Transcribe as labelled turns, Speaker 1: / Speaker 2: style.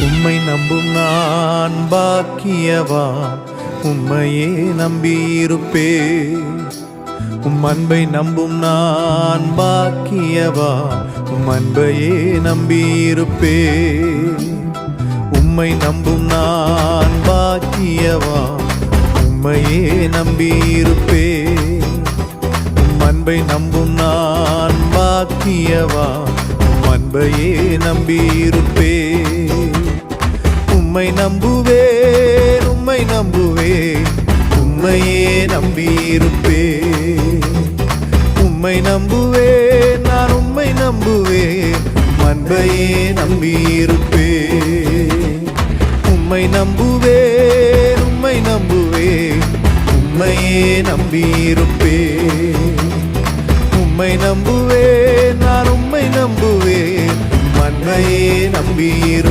Speaker 1: உம்மை நம்பும் நான் பாக்கியவான், உம்மையே நம்பியிருப்பேன். உம் அன்பை நம்பும் நான் பாக்கியவான், உம் அன்பையே நம்பியிருப்பேன். உம்மை நம்பும் நான் பாக்கியவான், உம்மையே நம்பியிருப்பேன். உம் அன்பை நம்பும் நான் பாக்கியவான், உம் அன்பையே நம்பியிருப்பேன். உம்மை நம்புவேன், உம்மை நம்புவேன், உம்மையே நம்பியிருப்பேன். உம்மை நம்புவேன், நான் உம்மை நம்புவேன், அன்பையே நம்பியிருப்பேன். உம்மை நம்புவேன், உம்மை நம்புவேன், உம்மையே நம்பியிருப்பேன். உம்மை நம்புவேன், நான் உம்மை நம்புவேன், அன்பையே நம்பியிருப்பேன்.